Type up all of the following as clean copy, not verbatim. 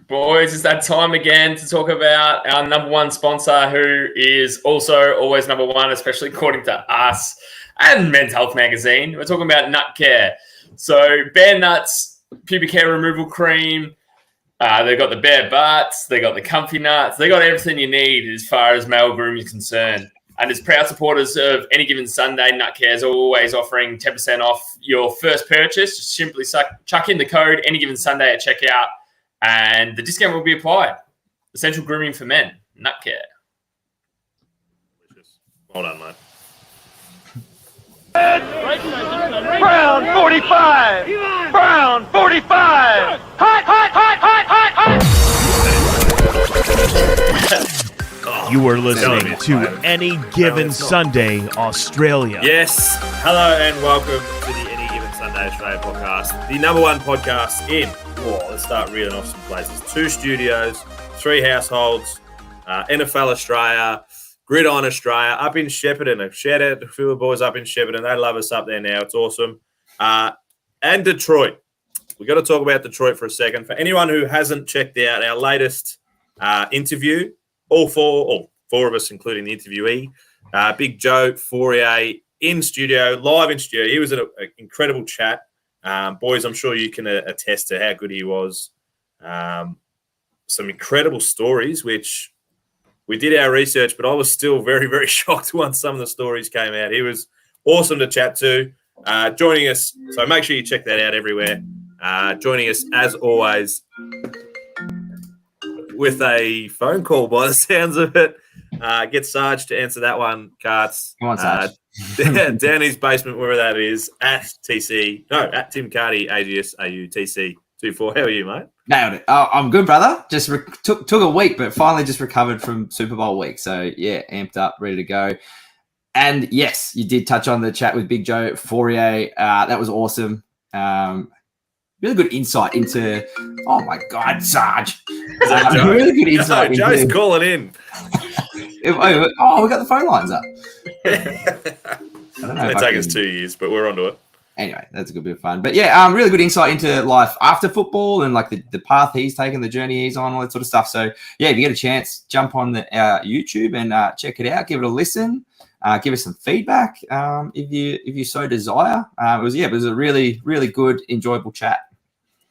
Boys, it's that time again to talk about our number one sponsor, who is also always number one, especially according to us and Men's Health Magazine. We're talking about Nut Care. So Bare Nuts pubic hair removal cream. They've got the bare butts. They got the comfy nuts. They got everything you need as far as male grooming is concerned. And as proud supporters of Any Given Sunday, Nut Care is always offering 10% off your first purchase. Just simply chuck in the code Any Given Sunday at checkout, and the discount will be applied. Essential grooming for men, Nut Care. Well done, mate. Brown 45! Brown 45! Hot, hot, hot, hot, hot, hot! You are listening to Any Given Sunday Australia. Yes. Hello and welcome to the Any Given Sunday Australia podcast, the number one podcast in, let's start reeling off some places. 2 studios, 3 households, NFL Australia, Gridiron Australia, up in Shepparton. A shout out to a few of the boys up in Shepparton. They love us up there now. It's awesome. And Detroit. We've got to talk about Detroit for a second. For anyone who hasn't checked out our latest interview, all four of us, including the interviewee, Big Joe Fourier in studio, live in studio. He was an incredible chat. Boys, I'm sure you can attest to how good he was. Some incredible stories, which we did our research, but I was still very, very shocked once some of the stories came out. He was awesome to chat to. Joining us, so make sure you check that out everywhere. Joining us, as always, with a phone call by the sounds of it. Get Sarge to answer that one, Carts. Come on, Sarge. Down his basement, wherever that is, at Tim Carty, AGS, AU, TC 24. How are you, mate? Nailed it. I'm good, brother. Just took a week, but finally just recovered from Superbowl week. So, yeah, amped up, ready to go. And, yes, you did touch on the chat with Big Joe Fourier. That was awesome. Really good insight into – oh, my God, Sarge. Really good insight. Joe's calling in. We got the phone lines up. It'll take us 2 years, but we're onto it. Anyway, that's a good bit of fun. But yeah, really good insight into life after football and like the path he's taken, the journey he's on, all that sort of stuff. So yeah, if you get a chance, jump on the YouTube and check it out. Give it a listen. Give us some feedback if you so desire. It was a really, really good, enjoyable chat.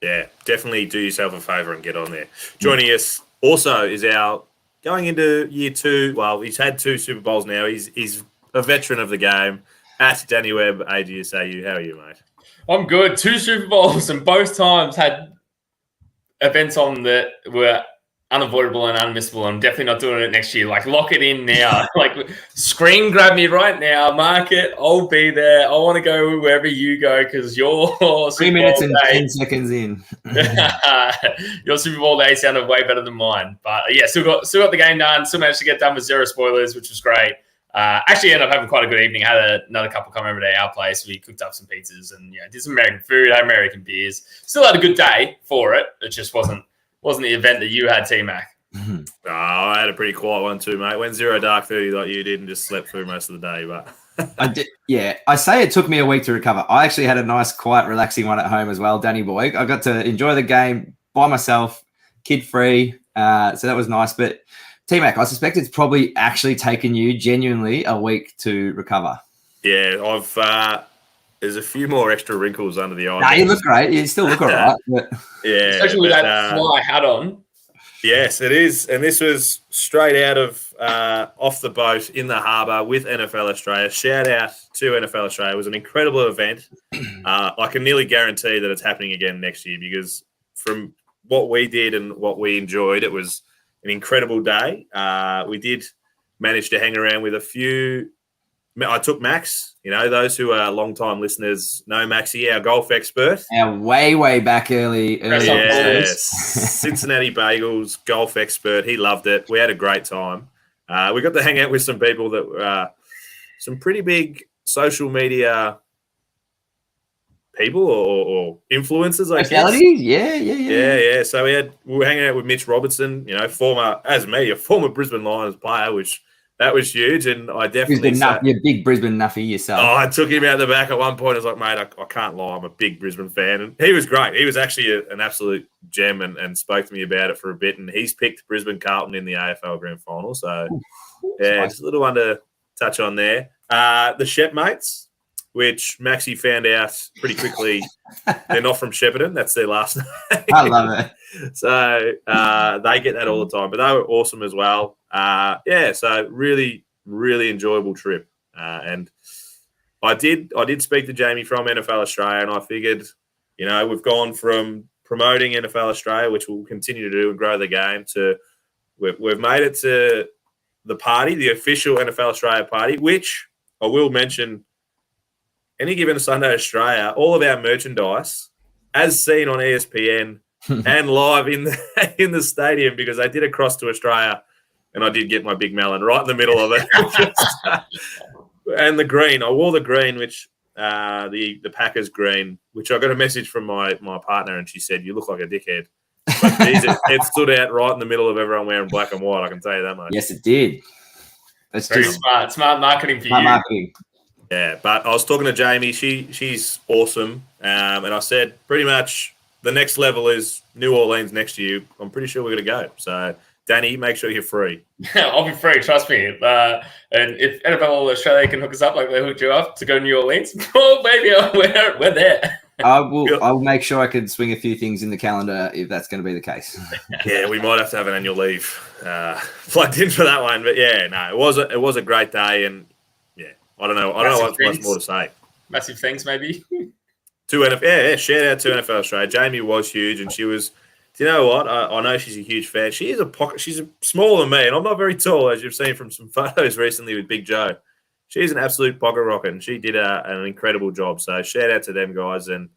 Yeah, definitely do yourself a favour and get on there. Joining us also is our going into year 2. Well, he's had 2 Super Bowls now. He's a veteran of the game. At Danny Webb, AGSAU. How are you, mate? I'm good. 2 Super Bowls, and both times had events on that were unavoidable and unmissable. I'm definitely not doing it next year. Like, lock it in now. Like, screen grab me right now. Mark it. I'll be there. I want to go wherever you go because your 3 minutes and 10 seconds in. Your Super Bowl day sounded way better than mine. But, yeah, still got the game done. Still managed to get done with 0 spoilers, which was great. Actually ended up having quite a good evening. Had another couple come over to our place. We cooked up some pizzas and did some American food, had American beers. Still had a good day for it. It just wasn't the event that you had, TMac. Oh, I had a pretty quiet one too, mate. Went 0 dark 30 like you did and just slept through most of the day. But I did. Yeah, I say it took me a week to recover. I actually had a nice, quiet, relaxing one at home as well, Danny boy. I got to enjoy the game by myself, kid free. So that was nice, but. T-Mac, I suspect it's probably actually taken you genuinely a week to recover. Yeah, there's a few more extra wrinkles under the eyes. Nah, you look great. You still look all right. But... Yeah. Especially with that fly hat on. Yes, it is. And this was straight out of off the boat in the harbour with NFL Australia. Shout out to NFL Australia. It was an incredible event. I can nearly guarantee that it's happening again next year because from what we did and what we enjoyed, it was an incredible day. We did manage to hang around with a few. I took Max. Those who are long-time listeners know Maxie, our golf expert. Our way back early. Yes. Cincinnati Bagels golf expert. He loved it. We had a great time. We got to hang out with some people that were some pretty big social media people or influencers, I guess. Yeah. So we were hanging out with Mitch Robertson, former Brisbane Lions player, which that was huge, and I definitely you're a big Brisbane nuffy yourself. Oh, I took him out the back at one point. I was like, mate, I can't lie. I'm a big Brisbane fan. And he was great. He was actually an absolute gem and spoke to me about it for a bit. And he's picked Brisbane Carlton in the AFL Grand Final. So, yeah, just a little one to touch on there. The Shepmates, which Maxie found out pretty quickly, they're not from Shepparton. That's their last name. I love it. So they get that all the time. But they were awesome as well. So really, really enjoyable trip. And I did speak to Jamie from NFL Australia, and I figured, we've gone from promoting NFL Australia, which we'll continue to do and grow the game, to we've made it to the party, the official NFL Australia party, which I will mention, any given Sunday Australia, all of our merchandise, as seen on ESPN and live in the stadium, because they did a cross to Australia, and I did get my big melon right in the middle of it. And the green, I wore the green, which the Packers green, which I got a message from my partner, and she said, "You look like a dickhead." But it stood out right in the middle of everyone wearing black and white. I can tell you that much. Yes, it did. That's very smart marketing for you. Marketing. Yeah, but I was talking to Jamie. She's awesome, and I said pretty much the next level is New Orleans next year. I'm pretty sure we're going to go. So, Danny, make sure you're free. I'll be free, trust me. And if NFL Australia can hook us up like they hooked you up to go to New Orleans, oh, baby, we're there. I'll make sure I can swing a few things in the calendar if that's going to be the case. Yeah, we might have to have an annual leave plugged in for that one. But yeah, no, it was a great day, and yeah, I don't know what's much more to say. Massive thanks, maybe. Shout out to NFL Australia. Jamie was huge, and she was. Do you know what? I know she's a huge fan. She is she's smaller than me, and I'm not very tall, as you've seen from some photos recently with Big Joe. She's an absolute pocket rocket, and she did an incredible job. So shout out to them guys, and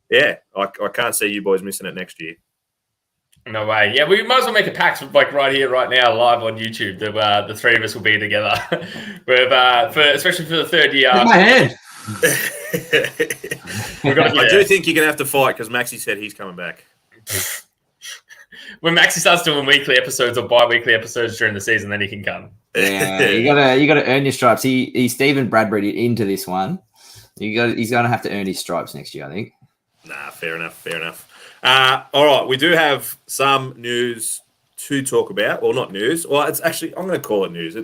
yeah, I can't see you boys missing it next year. No way. Yeah, we might as well make a pact like right here, right now, live on YouTube. The three of us will be together, especially for the third year. In my head. I do think you're gonna have to fight because Maxie said he's coming back. When Maxie starts doing weekly episodes or bi-weekly episodes during the season, then he can come. Yeah, you gotta earn your stripes. He Stephen Bradbury into this one. He's gonna have to earn his stripes next year, I think. Nah, fair enough. All right, we do have some news to talk about. Well, not news. Well, it's actually, I'm going to call it news.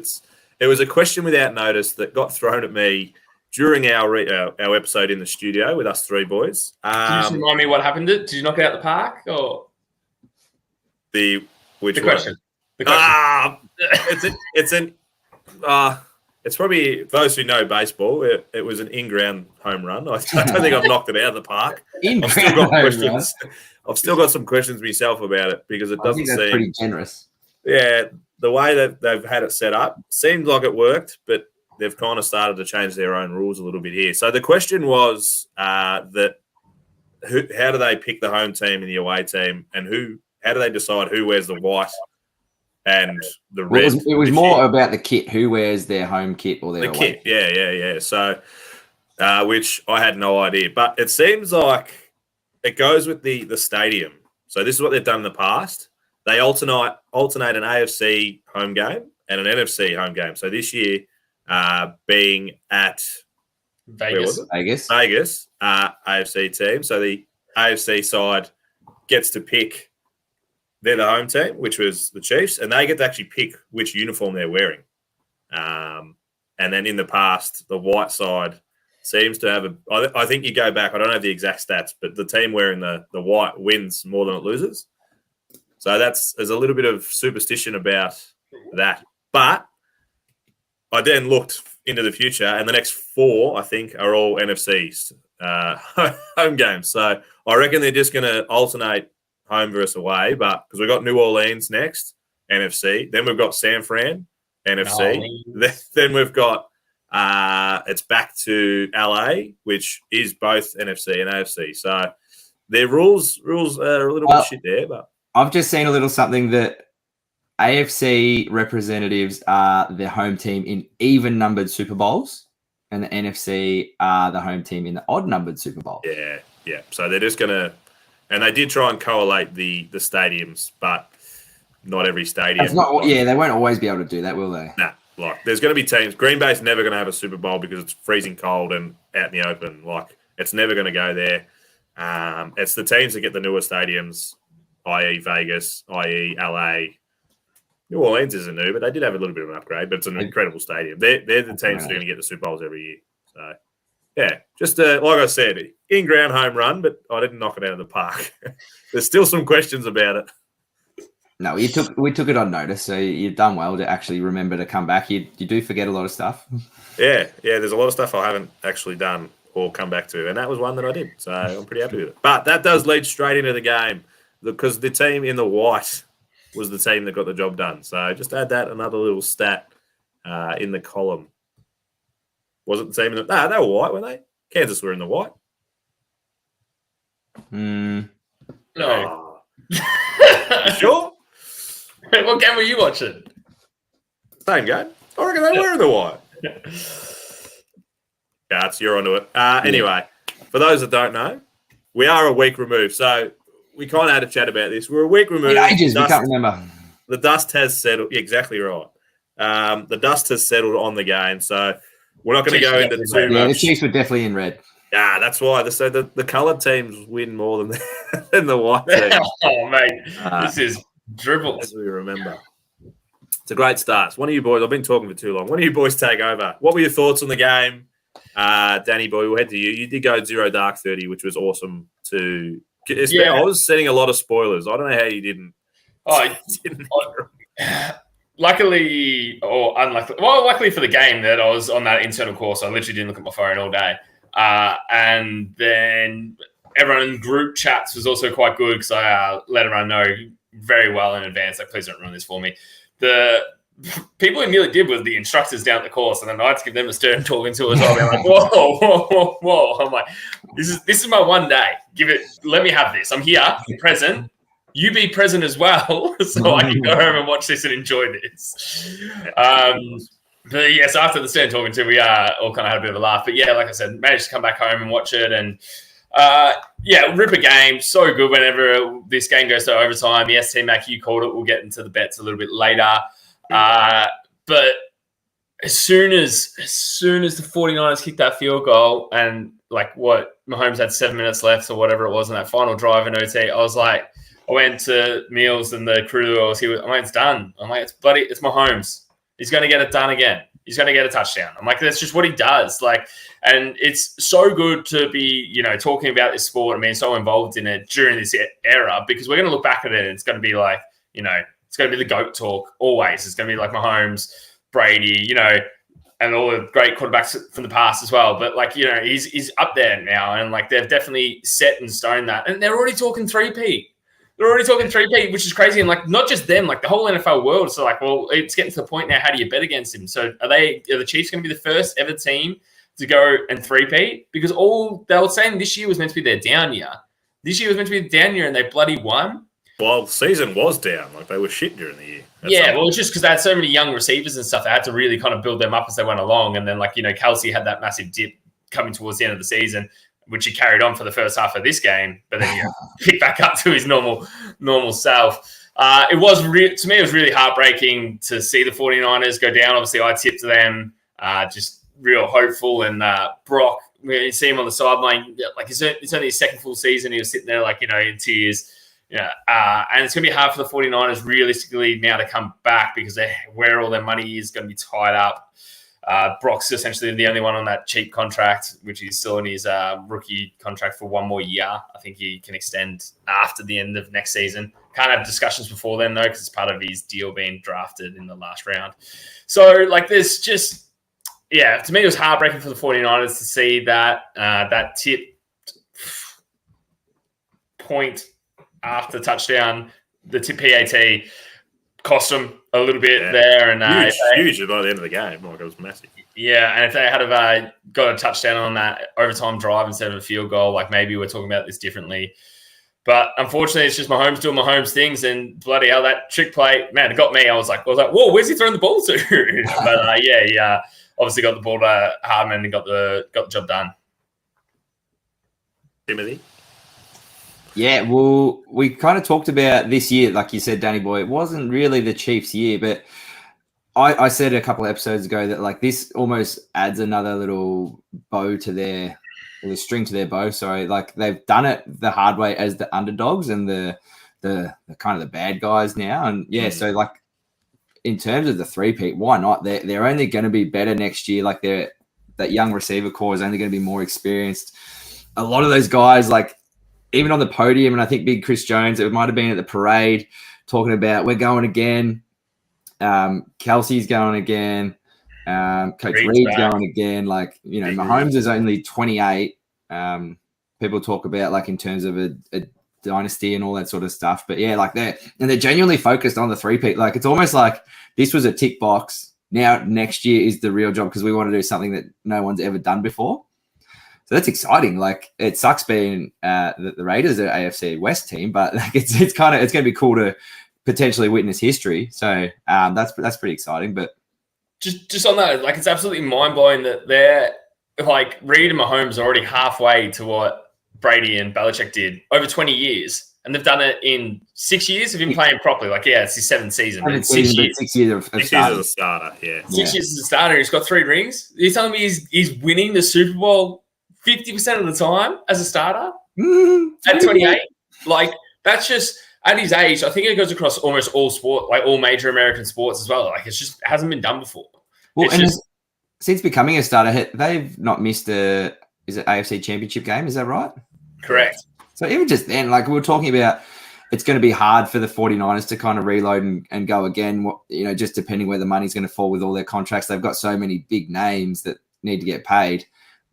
It was a question without notice that got thrown at me during our episode in the studio with us three boys. Can you just remind me what happened? Did you knock it out the park or the question? The question. It's probably, those who know baseball, it was an in-ground home run. I don't think I've knocked it out of the park. I've still got questions. I've still got some questions myself about it because it doesn't seem pretty generous. Yeah, the way that they've had it set up seems like it worked, but they've kind of started to change their own rules a little bit here. So the question was how do they pick the home team and the away team, and how do they decide who wears the white and the red? It was more about the kit. Who wears their home kit or their kit? away Yeah. So, which I had no idea, but it seems like it goes with the stadium. So this is what they've done in the past. They alternate an AFC home game and an NFC home game. So this year, being at Vegas, AFC team. So the AFC side gets to pick. They're the home team, which was the Chiefs, and they get to actually pick which uniform they're wearing. And then in the past, the white side seems to have I think you go back, I don't have the exact stats, but the team wearing the white wins more than it loses. So there's a little bit of superstition about that. But I then looked into the future, and the next 4, I think, are all NFCs home games. So I reckon they're just going to alternate home versus away, but because we've got New Orleans next, NFC. Then we've got San Fran, NFC. Then we've got it's back to LA, which is both NFC and AFC. So their rules are a little bit shit there, but I've just seen a little something that AFC representatives are the home team in even-numbered Super Bowls, and the NFC are the home team in the odd-numbered Super Bowl. Yeah. So they're just going to... And they did try and collate the stadiums, but not every stadium. They won't always be able to do that, will they? Like, there's going to be teams. Green Bay's never going to have a Super Bowl because it's freezing cold and out in the open. Like, it's never going to go there. It's the teams that get the newer stadiums, i.e. Vegas, i.e. LA. New Orleans isn't new, but they did have a little bit of an upgrade, but it's an incredible stadium. They're the teams that are going to get the Super Bowls every year. So, yeah, just like I said, in-ground home run, but I didn't knock it out of the park. There's still some questions about it. No, we took it on notice, so you've done well to actually remember to come back. You do forget a lot of stuff. Yeah, there's a lot of stuff I haven't actually done or come back to, and that was one that I did, so I'm pretty happy with it. But that does lead straight into the game because the team in the white was the team that got the job done. So just add that, another little stat in the column. Was it the team in the... No, they were white, weren't they? Kansas were in the white. No. You sure? What game were you watching? Same game. I reckon they were in the white. Guards, you're onto it. Anyway, for those that don't know, we are a week removed. So we kind of had a chat about this. We're a week removed. Ages, we can't remember. The dust has settled. Yeah, exactly right. The dust has settled on the game. So we're not going to go into too much. Yeah, the Chiefs were definitely in red. Yeah, that's why. So the coloured teams win more than the white teams. Oh, mate. This is dribble. As we remember. It's a great start. One of you boys, I've been talking for too long. One of you boys take over. What were your thoughts on the game? Danny boy, we'll head to you. You did go 0 dark 30, which was awesome to... I was setting a lot of spoilers. I don't know how you didn't. Luckily or unluckily, well, luckily for the game that I was on that internal course, I literally didn't look at my phone all day. And then everyone in group chats was also quite good because I let everyone know very well in advance, like, please don't ruin this for me. The people who nearly did was the instructors down at the course, and then I had to give them a stern talking to as well. Being like, whoa. I'm like, this is my one day. Let me have this. I'm here, present. You be present as well, so I can go home and watch this and enjoy this. But yes, after the stern talking to, we all kind of had a bit of a laugh. But yeah, like I said, managed to come back home and watch it, and rip a game. So good whenever this game goes to overtime. Yes, TMac, you called it. We'll get into the bets a little bit later. But as soon as the 49ers kicked that field goal and Mahomes had 7 minutes left or whatever it was in that final drive in OT, I was like, I went to Meals and the crew I was here with. I'm like, it's done. I'm like, it's Mahomes. He's going to get it done again. He's going to get a touchdown. I'm like, that's just what he does. And it's so good to be, talking about this sport and being so involved in it during this era, because we're going to look back at it and it's going to be like, it's going to be the GOAT talk always. It's going to be like Mahomes, Brady, and all the great quarterbacks from the past as well. But he's up there now, and they've definitely set in stone that. And they're already talking three-peat. Which is crazy. And not just them, the whole NFL world. So it's getting to the point now. How do you bet against him? So are the Chiefs going to be the first ever team to go and three-peat? Because all they were saying this year was meant to be their down year. This year was meant to be the down year, and they bloody won. Well, the season was down. They were shit during the year. It's just because they had so many young receivers and stuff. They had to really kind of build them up as they went along. And then, Kelsey had that massive dip coming towards the end of the season, which he carried on for the first half of this game, but then picked back up to his normal self. To me, it was really heartbreaking to see the 49ers go down. Obviously, I tipped them, just real hopeful. And Brock, you see him on the sideline, it's only his second full season. He was sitting there in tears. And it's going to be hard for the 49ers realistically now to come back because where all their money is going to be tied up. Brock's essentially the only one on that cheap contract, which he's still in his rookie contract for one more year. I think he can extend after the end of next season. Can't have discussions before then, though, because it's part of his deal being drafted in the last round. So, there's just, to me, it was heartbreaking for the 49ers to see that tip point after touchdown, the tip PAT cost them a little bit there, and huge by the end of the game. It was massive. Yeah, and if they had got a touchdown on that overtime drive instead of a field goal, maybe we're talking about this differently. But unfortunately, it's just Mahomes doing Mahomes things, and bloody hell, that trick play, man, it got me. I was like, whoa, where's he throwing the ball to? But he obviously got the ball to Hardman and got the job done. Timothy. Yeah, well, we kind of talked about this year, like you said, Danny boy. It wasn't really the Chiefs' year, but I said a couple of episodes ago that like this almost adds another little bow to their string to their bow. Sorry, like they've done it the hard way as the underdogs and the kind of the bad guys now. And yeah, so like in terms of the three-peat, why not? They're only going to be better next year. Like that young receiver core is only going to be more experienced. A lot of those guys, like even on the podium, and I think big Chris Jones, it might have been at the parade talking about we're going again. Kelsey's going again. Coach Reed's going again. Like, you know, Mahomes is only 28. People talk about like in terms of a dynasty and all that sort of stuff. But yeah, like they're genuinely focused on the three-peat. Like it's almost like this was a tick box. Now next year is the real job because we want to do something that no one's ever done before. So that's exciting. Like it sucks being the Raiders are AFC West team, but like it's going to be cool to potentially witness history. So that's pretty exciting. But just on that, like it's absolutely mind blowing that they're like Reed and Mahomes are already halfway to what Brady and Belichick did over 20 years, and they've done it in 6 years of him playing properly. Like it's his seventh season, but 6 years. 6 years of 6 years as a starter. Yeah, 6 years as a starter. He's got 3 rings. You're telling me he's winning the Super Bowl 50% of the time as a starter at 28? Like that's just. At his age, I think it goes across almost all sport, like all major American sports as well. Like it hasn't been done before. Well, since becoming a starter, they've not missed is it AFC Championship game? Is that right? Correct. So even just then, like we were talking about, it's going to be hard for the 49ers to kind of reload and go again, you know, just depending where the money's going to fall with all their contracts. They've got so many big names that need to get paid.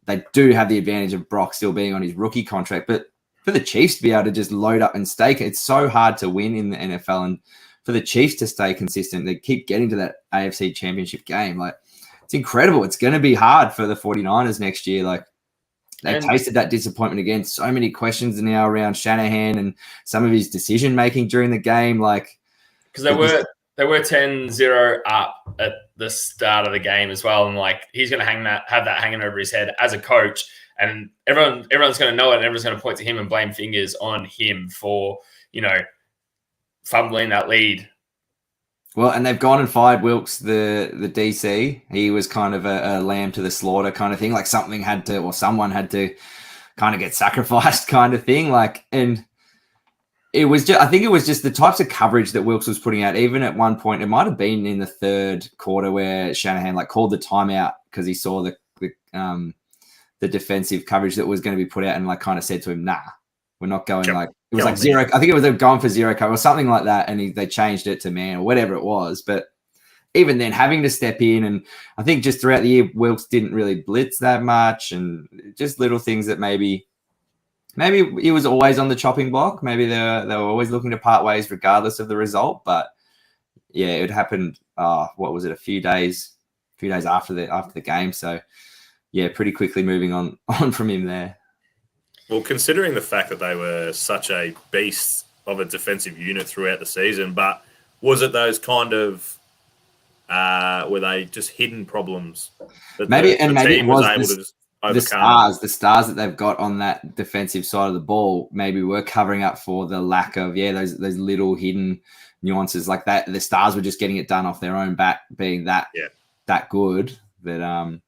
They do have the advantage of Brock still being on his rookie contract, but for the Chiefs to be able to just load up and stake, it's so hard to win in the NFL. And for the Chiefs to stay consistent, they keep getting to that AFC Championship game. Like, it's incredible. It's going to be hard for the 49ers next year. Like, they've tasted that disappointment again. So many questions now around Shanahan and some of his decision-making during the game. Like, because they were 10-0 up at the start of the game as well. And, like, he's going to have that hanging over his head as a coach. And everyone's going to know it, and everyone's going to point to him and blame fingers on him for, you know, fumbling that lead. Well, and they've gone and fired Wilkes, the DC. He was kind of a lamb to the slaughter kind of thing. Like someone had to kind of get sacrificed kind of thing. Like, and it was just, I think it was just the types of coverage that Wilkes was putting out. Even at one point, it might have been in the third quarter where Shanahan like called the timeout because he saw the defensive coverage that was going to be put out and like kind of said to him, nah, we're not going like, it was like zero. I think it was going for zero cover or something like that. And they changed it to man or whatever it was. But even then having to step in, and I think just throughout the year, Wilkes didn't really blitz that much and just little things that maybe he was always on the chopping block. Maybe they were always looking to part ways regardless of the result. But yeah, it happened. What was it? A few days after the game. So yeah, pretty quickly moving on from him there. Well, considering the fact that they were such a beast of a defensive unit throughout the season, but was it those kind of were they just hidden problems that maybe the team was able to just overcome? The stars that they've got on that defensive side of the ball maybe were covering up for the lack of those little hidden nuances like that. The stars were just getting it done off their own bat, being that good that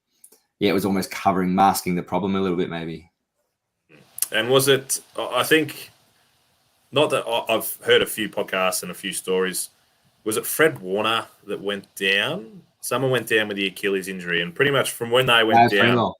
it was almost masking the problem a little bit maybe. And was it, I think, not that I've heard a few podcasts and a few stories, was it Fred Warner that went down? Someone went down with the Achilles injury, and pretty much from when they went down,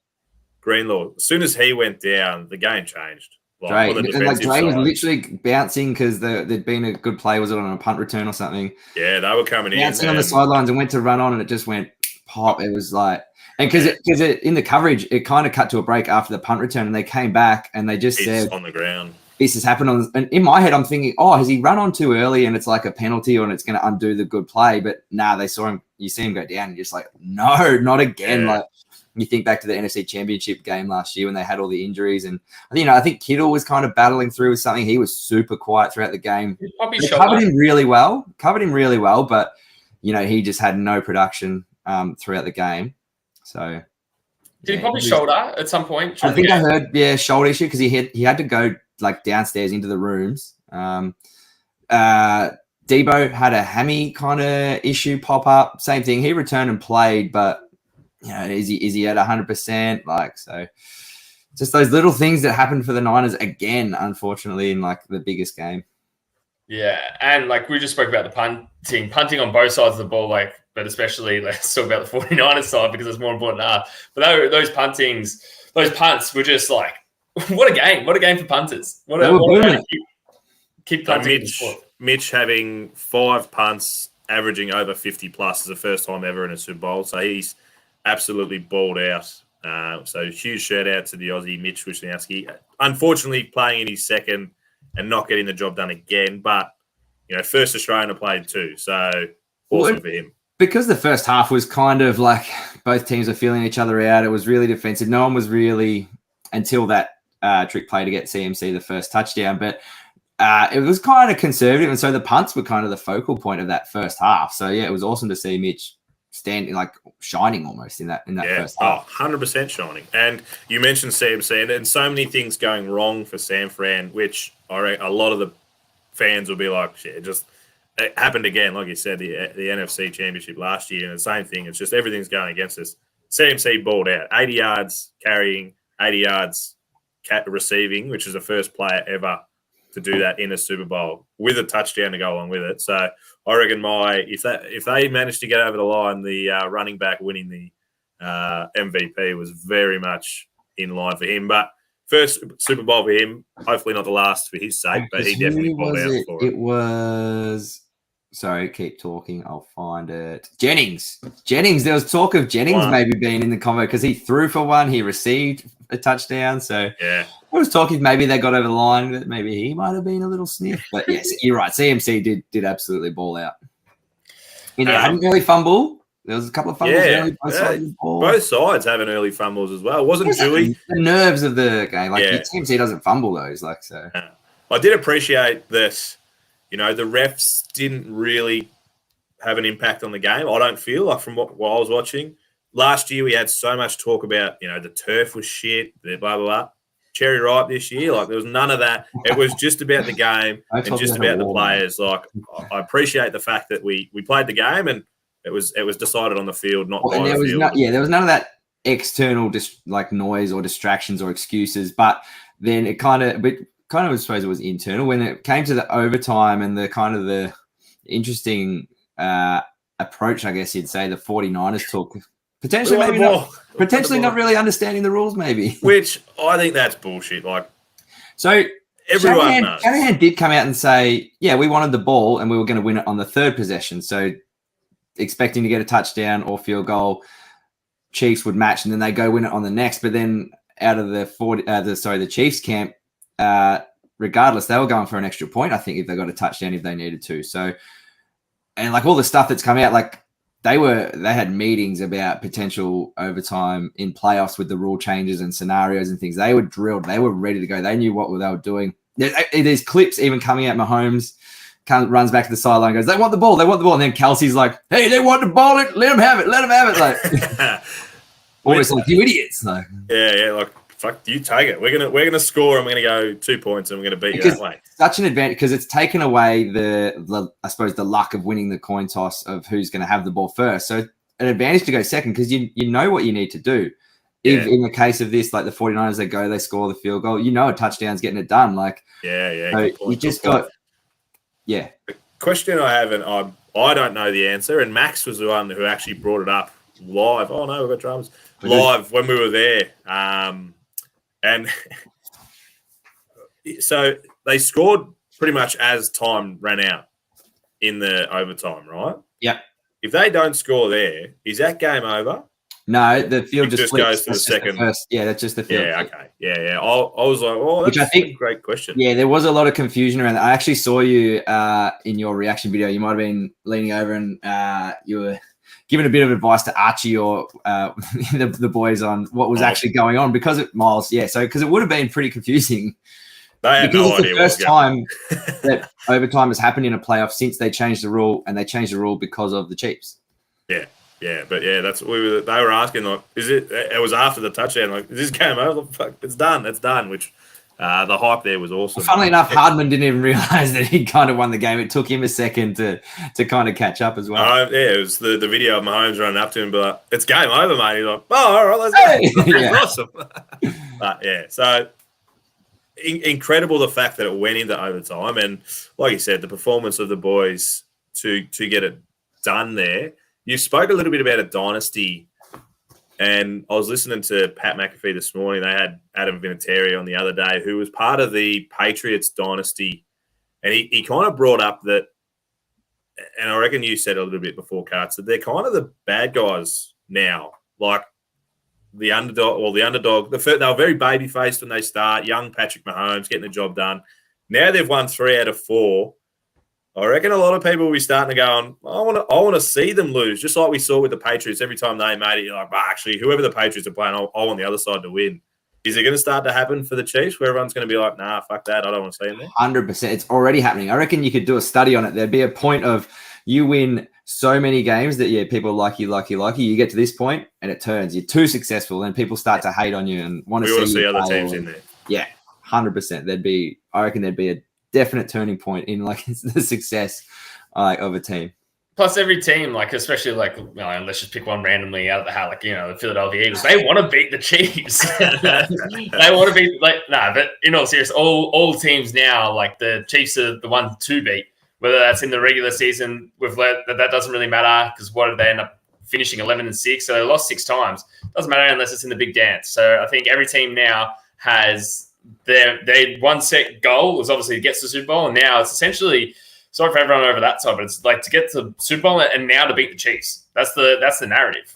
Greenlaw, as soon as he went down, the game changed. Dre was literally bouncing because there'd been a good play. Was it on a punt return or something? Yeah, they were coming bouncing on the sidelines and went to run on, and it just went pop. It was like... And because in the coverage, it kind of cut to a break after the punt return, and they came back and they just said, on the ground. This has happened and in my head, I'm thinking, has he run on too early and it's like a penalty and it's going to undo the good play? But they saw him, you see him go down and you're just like, no, not again. Yeah. Like you think back to the NFC Championship game last year when they had all the injuries. And, I think Kittle was kind of battling through with something. He was super quiet throughout the game. They covered him really well, but, he just had no production throughout the game. So, did he pop his shoulder at some point? I think I heard, shoulder issue because he had to go like downstairs into the rooms. Debo had a hammy kind of issue pop up. Same thing. He returned and played, but is he at 100%? Like, so just those little things that happened for the Niners again, unfortunately, in like the biggest game. Yeah, and like we just spoke about the punting on both sides of the ball, like, but especially let's talk about the 49ers side because it's more important to us. But those punts were just like, what a game for punters. What a way to keep punting. Mitch having 5 punts, averaging over 50 plus is the first time ever in a Super Bowl. So he's absolutely balled out. So huge shout out to the Aussie Mitch Wisniewski. Unfortunately, playing in his second and not getting the job done again. But, first Australian to play too. So awesome for him. Because the first half was kind of like both teams are feeling each other out. It was really defensive. No one was really, until that trick play to get CMC the first touchdown. But it was kind of conservative. And so the punts were kind of the focal point of that first half. So, yeah, it was awesome to see Mitch standing, like shining almost in that first half. 100% shining. And you mentioned CMC and so many things going wrong for San Fran, which a lot of the fans will be like, shit, it happened again. Like you said, the NFC Championship last year, and the same thing. It's just everything's going against us. CMC balled out. 80 yards carrying, 80 yards receiving, which is the first player ever to do that in a Super Bowl with a touchdown to go along with it. So I reckon if they managed to get over the line, the running back winning the MVP was very much in line for him. But first Super Bowl for him, hopefully not the last for his sake, but he definitely pulled out for it. It was... Sorry, keep talking. I'll find it. Jennings. There was talk of Jennings maybe being in the combo because he threw for one. He received a touchdown. So yeah, I was talking maybe they got over the line, that maybe he might have been a little sniff. But yes, you're right. CMC did absolutely ball out. Had an early fumble. There was a couple of fumbles early. Both sides having early fumbles as well. It wasn't Dewey. The nerves of the game. Like CMC doesn't fumble those. Like so. I did appreciate that. The refs didn't really have an impact on the game. I don't feel like from what I was watching. Last year, we had so much talk about, the turf was shit, blah, blah, blah. Cherry ripe this year, like there was none of that. It was just about the game and just about the players. Like I appreciate the fact that we played the game and it was decided on the field, not by the field. There was none of that external noise or distractions or excuses. But then it kind of I suppose it was internal when it came to the overtime and the kind of the interesting approach, I guess you'd say the 49ers took potentially not really understanding the rules maybe. Which I think that's bullshit. Like, so everyone knows. Shanahan did come out and say, yeah, we wanted the ball and we were going to win it on the third possession. So expecting to get a touchdown or field goal, Chiefs would match and then they go win it on the next. But then out of the Chiefs camp, regardless, they were going for an extra point, I think, if they got a touchdown if they needed to. So, and like all the stuff that's come out, like they had meetings about potential overtime in playoffs with the rule changes and scenarios and things. They were drilled. They were ready to go. They knew what they were doing. There's clips even coming out. Mahomes runs back to the sideline and goes, they want the ball. And then Kelsey's like, hey, they want the ball. Let them have it. Like, always like, you idiots. Like, yeah, like, fuck, you take it. We're gonna score and we're gonna go 2 points and we're gonna beat you that way. Such an advantage because it's taken away the I suppose the luck of winning the coin toss of who's going to have the ball first. So an advantage to go second because you know what you need to do. If in the case of this, like the 49ers, they score the field goal. A touchdown's getting it done. Like So you just got The question I have, and I don't know the answer, and Max was the one who actually brought it up live. Oh no, we've got dramas live when we were there. And so they scored pretty much as time ran out in the overtime, right? Yep. If they don't score there, is that game over? No, the field just goes to the second. That's just the field. Yeah, okay. Yeah. I was like, that's a great question. Yeah, there was a lot of confusion around that. I actually saw you in your reaction video. You might have been leaning over and you were giving a bit of advice to Archie or the boys on what was actually going on because it would have been pretty confusing. They had no idea. The first time that overtime has happened in a playoff since they changed the rule, and they changed the rule because of the Chiefs. That's what they were asking. Like, is it? It was after the touchdown. Like, is this game over? Fuck, it's done. Which The hype there was awesome. Funnily enough, Hardman didn't even realise that he kind of won the game. It took him a second to kind of catch up as well. Yeah, it was the video of Mahomes running up to him, but it's game over, mate. He's like, oh, all right, let's go. It's awesome. But yeah, so incredible the fact that it went into overtime, and like you said, the performance of the boys to get it done there. You spoke a little bit about a dynasty, and I was listening to Pat McAfee this morning. They had Adam Vinatieri on the other day, who was part of the Patriots dynasty, and he kind of brought up that, and I reckon you said a little bit before, Carts, that they're kind of the bad guys now, like the underdog. Well, the underdog, they were very baby-faced when they start, young Patrick Mahomes getting the job done. Now they've won 3 out of 4. I reckon a lot of people will be starting to go on, I want to see them lose, just like we saw with the Patriots. Every time they made it, you're like, actually, whoever the Patriots are playing, I want the other side to win. Is it going to start to happen for the Chiefs where everyone's going to be like, nah, fuck that, I don't want to see them there? 100%. It's already happening. I reckon you could do a study on it. There'd be a point of you win so many games that, people like you. You get to this point and it turns. You're too successful and people start to hate on you and want to see other teams in there. Yeah, 100%. I reckon there'd be a definite turning point in like the success of a team. Plus, every team, like especially like let's just pick one randomly out of the hat, like the Philadelphia Eagles. They want to beat the Chiefs. They want to beat but in all seriousness, all teams now, like the Chiefs are the ones to beat. Whether that's in the regular season, that doesn't really matter because what did they end up finishing 11-6? So they lost 6 times. Doesn't matter unless it's in the big dance. So I think every team now has their one set goal is obviously to get to the Super Bowl, and now it's essentially, sorry for everyone over that side, but it's like to get to the Super Bowl and now to beat the Chiefs. That's the narrative.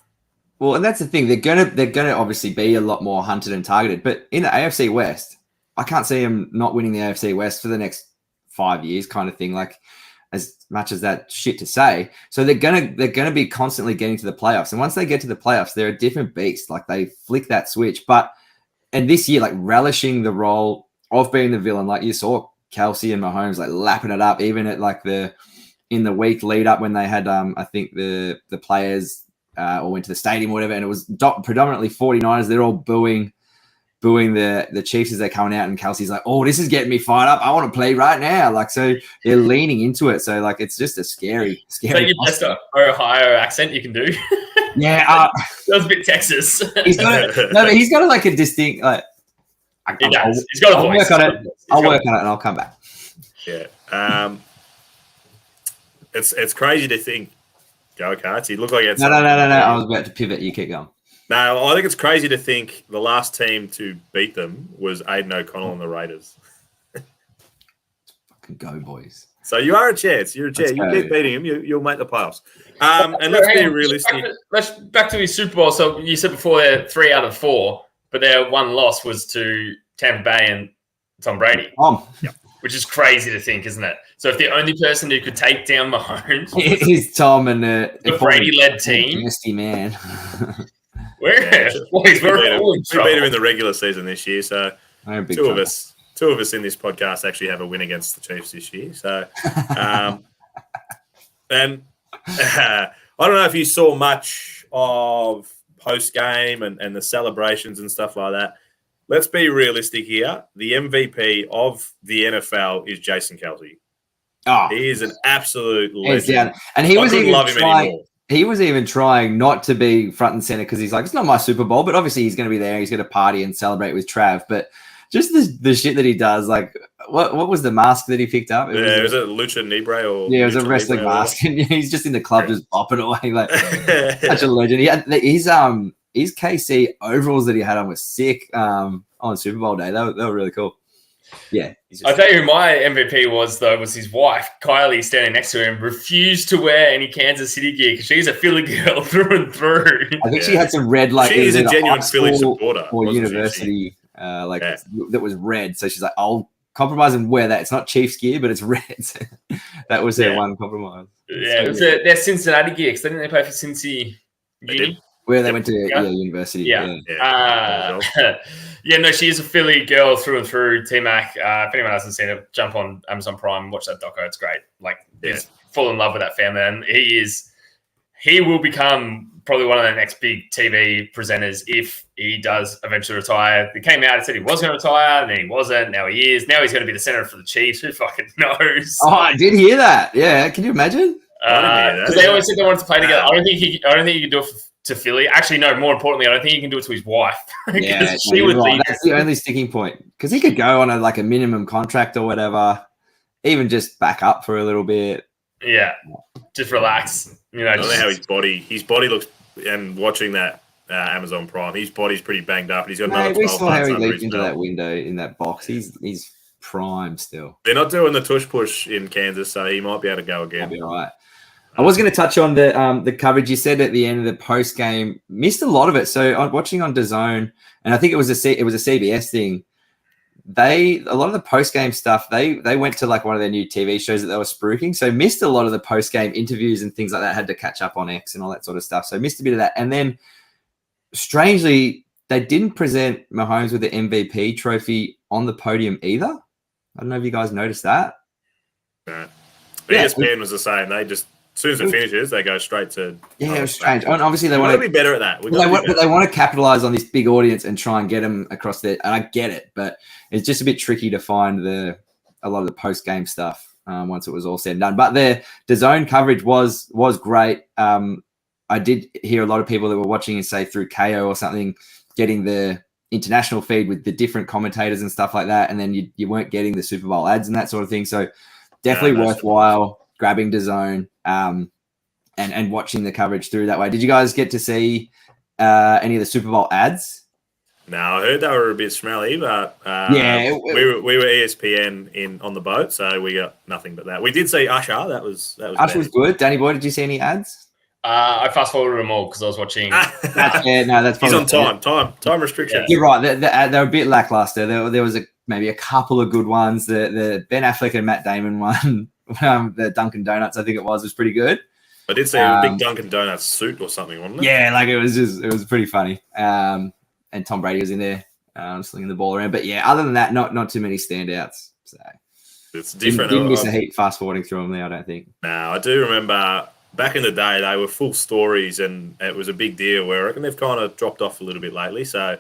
Well, and that's the thing. They're gonna obviously be a lot more hunted and targeted. But in the AFC West, I can't see them not winning the AFC West for the next 5 years, kind of thing. Like, as much as that shit to say. So they're gonna be constantly getting to the playoffs, and once they get to the playoffs, they're a different beast. Like they flick that switch, and this year, like relishing the role of being the villain, like you saw Kelsey and Mahomes like lapping it up, even at like in the week lead up when they had I think the players all went to the stadium or whatever, and it was predominantly 49ers. They're all booing the Chiefs as they're coming out, and Kelsey's like, "Oh, this is getting me fired up. I want to play right now." Like, so they're leaning into it. So like, it's just a scary. So your best Ohio accent you can do. Yeah, that was a bit Texas. He's got like a distinct like. He does. He's got a voice. I'll work on it and I'll come back. Yeah. It's crazy to think. Go, Carts. He looked like he had No. I was about to pivot. You keep going. No, I think it's crazy to think the last team to beat them was Aiden O'Connell and the Raiders. Fucking go, boys. So you are a chance. You're a chance. You keep beating him, you'll make the playoffs. And let's be realistic. Let's back to his Super Bowl. So you said before they're 3 out of 4, but their one loss was to Tampa Bay and Tom Brady. Yep. Which is crazy to think, isn't it? So if the only person who could take down Mahomes is Tom and the Brady-led team, nasty man. We beat him in the regular season this year, so two of us in this podcast actually have a win against the Chiefs this year. So, and I don't know if you saw much of post game and the celebrations and stuff like that. Let's be realistic here. The MVP of the NFL is Jason Kelce. Oh, he is an absolute legend. And he was even trying. He was even trying not to be front and center because he's like, it's not my Super Bowl, but obviously he's going to be there. He's going to party and celebrate with Trav. But just the shit that he does, like, what was the mask that he picked up? It was a Lucha Libre or it was a wrestling mask, and he's just in the club just bopping away like such a legend. He had his KC overalls that he had on was sick on Super Bowl day. They were really cool. Yeah. I'll tell you who my MVP was his wife, Kylie, standing next to him, refused to wear any Kansas City gear because she's a Philly girl through and through. I think she had some red, like, she is a genuine Philly supporter. Or university, that was red. So she's like, I'll compromise and wear that. It's not Chiefs gear, but it's red. That was her one compromise. Yeah, it was their Cincinnati gear because didn't they play for Cincy Uni? Where they went to university. Yeah. No, she is a Philly girl through and through. TMac. If anyone hasn't seen it, jump on Amazon Prime and watch that doco. It's great. Like, he's full in love with that family, and he will become probably one of the next big TV presenters if he does eventually retire. He came out and said he was going to retire, and then he wasn't. Now he is. Now he's going to be the center for the Chiefs. Who fucking knows? Oh, I did hear that. Yeah, can you imagine? Because they always said they wanted to play together. I don't think he can do it to Philly. Actually, no. More importantly, I don't think he can do it to his wife. Yeah, she would leave. That's the only sticking point. Because he could go on a minimum contract or whatever, even just back up for a little bit. Yeah, just relax. I don't know how his body looks. And watching that Amazon Prime, his body's pretty banged up. And he's got another 12 we saw how he under leaped his into belt. that window in that box. He's prime still. They're not doing the tush push in Kansas, so he might be able to go again. That'll be all right. I was going to touch on the coverage you said at the end of the post game. Missed a lot of it. So I'm watching on DAZN, and I think it was a CBS thing. A lot of the post game stuff. They went to like one of their new TV shows that they were spruiking. So missed a lot of the post game interviews and things like that. Had to catch up on X and all that sort of stuff. So missed a bit of that. And then strangely, they didn't present Mahomes with the MVP trophy on the podium either. I don't know if you guys noticed that. No. Yeah. ESPN was the same. They just, as soon as it finishes, they go straight to. Yeah, it was strange. And obviously, they want to be better at that. They want to capitalize on this big audience and try and get them across there. And I get it, but it's just a bit tricky to find a lot of the post game stuff once it was all said and done. But the DAZN coverage was great. I did hear a lot of people that were watching and say through KO or something, getting the international feed with the different commentators and stuff like that, and then you weren't getting the Super Bowl ads and that sort of thing. So definitely worthwhile grabbing DAZN and watching the coverage through that way. Did you guys get to see any of the Super Bowl ads? No, I heard they were a bit smelly, but we were ESPN on the boat, so we got nothing but that. We did see Usher. That was Usher was good. Danny Boy, did you see any ads? I fast forwarded them all because I was watching. That's he's on time restriction. You're right. They're a bit lackluster. There was maybe a couple of good ones. The Ben Affleck and Matt Damon one, the Dunkin' Donuts, I think it was preting the I did see a big Dunkin' Donuts suit or something, wasn't it? Yeah, like it was pretty funny. And Tom Brady was in there slinging the ball around. But yeah, other than that, not too many standouts. So it's different. Didn't miss a heat fast forwarding through them there, I don't think. No, I do remember back in the day, they were full stories and it was a big deal where I reckon they've kind of dropped off a little bit lately. So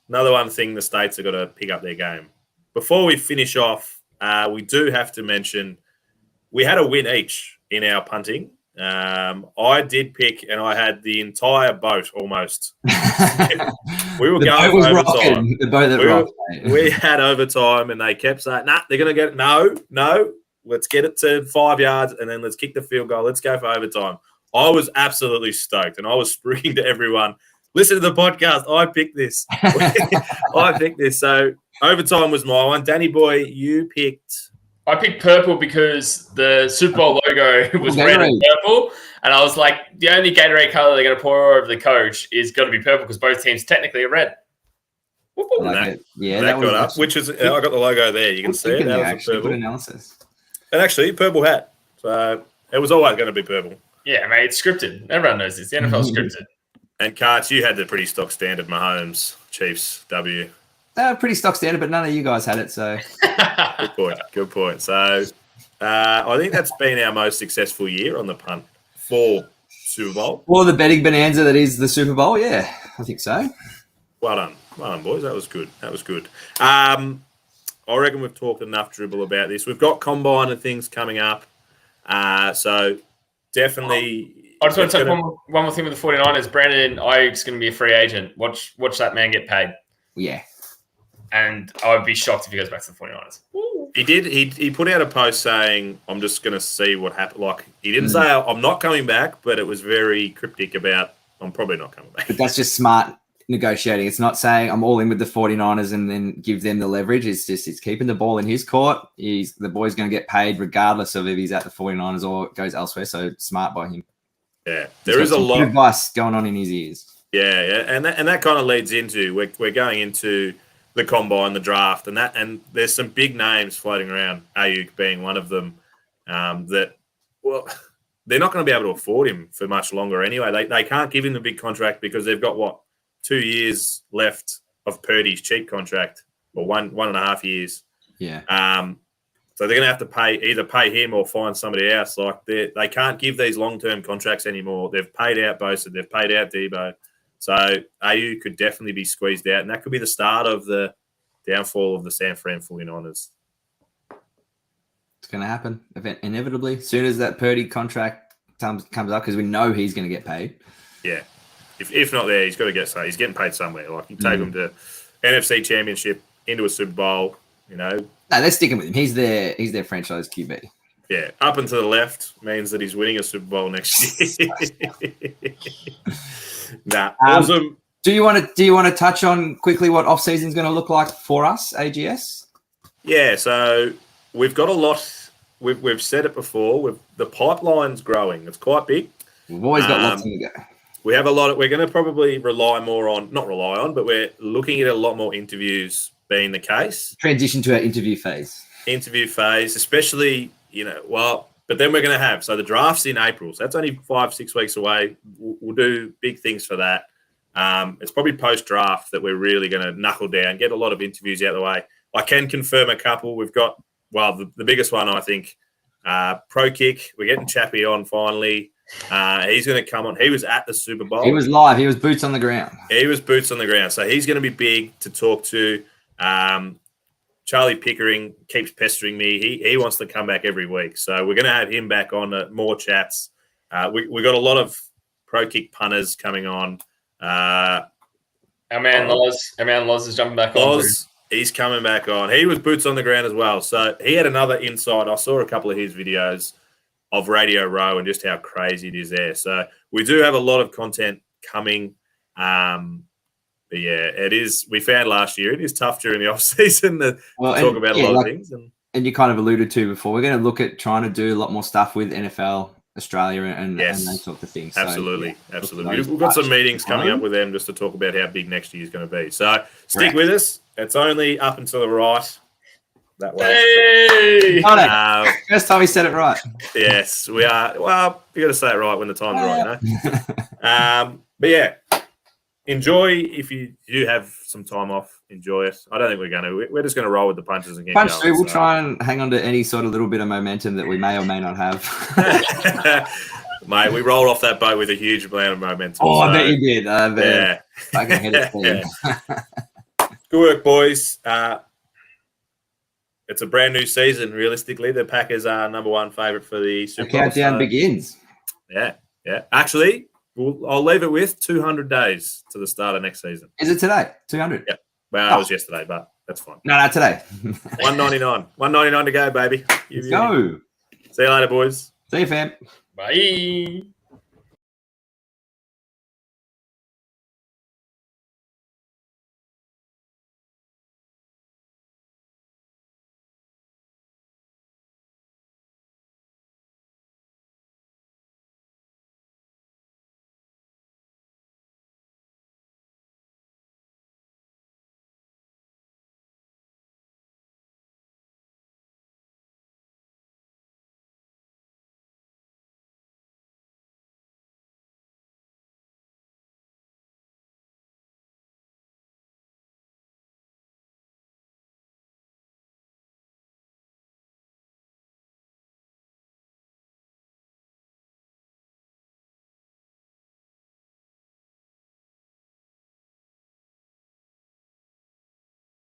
another one thing the States have got to pick up their game. Before we finish off, we do have to mention we had a win each in our punting. I did pick and I had the entire boat almost. We were going for overtime. The boat that rocked. We had overtime and they kept saying, nah, they're going to get it. No. Let's get it to 5 yards and then let's kick the field goal. Let's go for overtime. I was absolutely stoked and I was speaking to everyone. Listen to the podcast. I picked this. I picked this. So overtime was my one. Danny Boy, you picked. I picked purple because the Super Bowl logo was red and purple. And I was like, the only Gatorade color they're going to pour over the coach is got to be purple because both teams technically are red. That got up, which is, I got the logo there. You can see it. That was purple. Good analysis. And actually, purple hat. So it was always going to be purple. Yeah, mate, it's scripted. Everyone knows this. The NFL's scripted. And Karts, you had the pretty stock standard Mahomes, Chiefs, W. Pretty stock standard, but none of you guys had it. So Good point. So I think that's been our most successful year on the punt for Super Bowl. Well, the betting bonanza that is the Super Bowl. Yeah, I think so. Well done, boys. That was good. I reckon we've talked enough dribble about this. We've got combine and things coming up. So definitely. I just want to say one more thing with the 49ers. Brandon Ayuk's going to be a free agent. Watch that man get paid. Yeah. And I would be shocked if he goes back to the 49ers. He did. He put out a post saying, I'm just going to see what happens. Like, he didn't say, I'm not coming back, but it was very cryptic about, I'm probably not coming back. But that's just smart negotiating. It's not saying I'm all in with the 49ers and then give them the leverage. It's keeping the ball in his court. The boy's going to get paid regardless of if he's at the 49ers or goes elsewhere. So smart by him. Yeah, there is a lot of advice going on in his ears. Yeah, and that kind of leads into we're going into the combine, the draft, and there's some big names floating around. Ayuk being one of them. They're not going to be able to afford him for much longer anyway. They can't give him the big contract because they've got 2 years left of Purdy's cheap contract, or one and a half years. Yeah. So they're going to have to either pay him or find somebody else. Like they can't give these long-term contracts anymore. They've paid out Bosa, they've paid out Debo. So AU could definitely be squeezed out, and that could be the start of the downfall of the San Fran 49ers. It's going to happen inevitably. As soon as that Purdy contract comes up, because we know he's going to get paid. Yeah. If not there, he's got to get paid. He's getting paid somewhere. Like you take him to NFC Championship, into a Super Bowl, No, they're sticking with him. He's their franchise QB. Yeah, up and to the left means that he's winning a Super Bowl next year. Awesome. Do you want to touch on quickly what off season is going to look like for us, AGS? Yeah, so we've got a lot. We've said it before. The pipeline's growing. It's quite big. We've always got lots to go. We have a lot. We're going to probably but we're looking at a lot more interviews being the case. Transition to our interview phase, especially, but then we're going to have, so the draft's in April. So that's only 5-6 weeks away. We'll do big things for that. It's probably post-draft that we're really going to knuckle down, get a lot of interviews out of the way. I can confirm a couple. We've got, the biggest one, I think, Pro Kick. We're getting Chappie on finally. He's going to come on. He was at the Super Bowl. He was live. He was boots on the ground. So he's going to be big to talk to. Charlie Pickering keeps pestering me. He wants to come back every week. So we're going to have him back on more chats. We got a lot of Pro Kick punters coming on. Our man Loz is jumping back on. He's coming back on. He was boots on the ground as well. So he had another insight. I saw a couple of his videos of Radio Row and just how crazy it is there. So we do have a lot of content coming. But yeah, it is. We found last year it is tough during the off season to talk about a lot of things. And you kind of alluded to before, we're going to look at trying to do a lot more stuff with NFL Australia and those sort of things. Absolutely. We've got some meetings coming up with them just to talk about how big next year is going to be. So stick with us. It's only up and to the right. That way. Hey! First time he said it right. Yes, we are. Well, you got to say it right when the time's right, But yeah, enjoy. If you do have some time off, enjoy it. I don't think we're going to. We're just going to roll with the punches and get going. We'll try and hang on to any sort of little bit of momentum that we may or may not have. Mate, we rolled off that boat with a huge amount of momentum. Oh, I bet you did. Yeah. I can hit it. Good work, boys. It's a brand new season, realistically. The Packers are number one favourite for the Super Bowl. The countdown begins. Yeah. Actually, I'll leave it with 200 days to the start of next season. Is it today? 200? Yeah. Well, it was yesterday, but that's fine. No, today. 199. 199 to go, baby. Let's go. See you later, boys. See you, fam. Bye.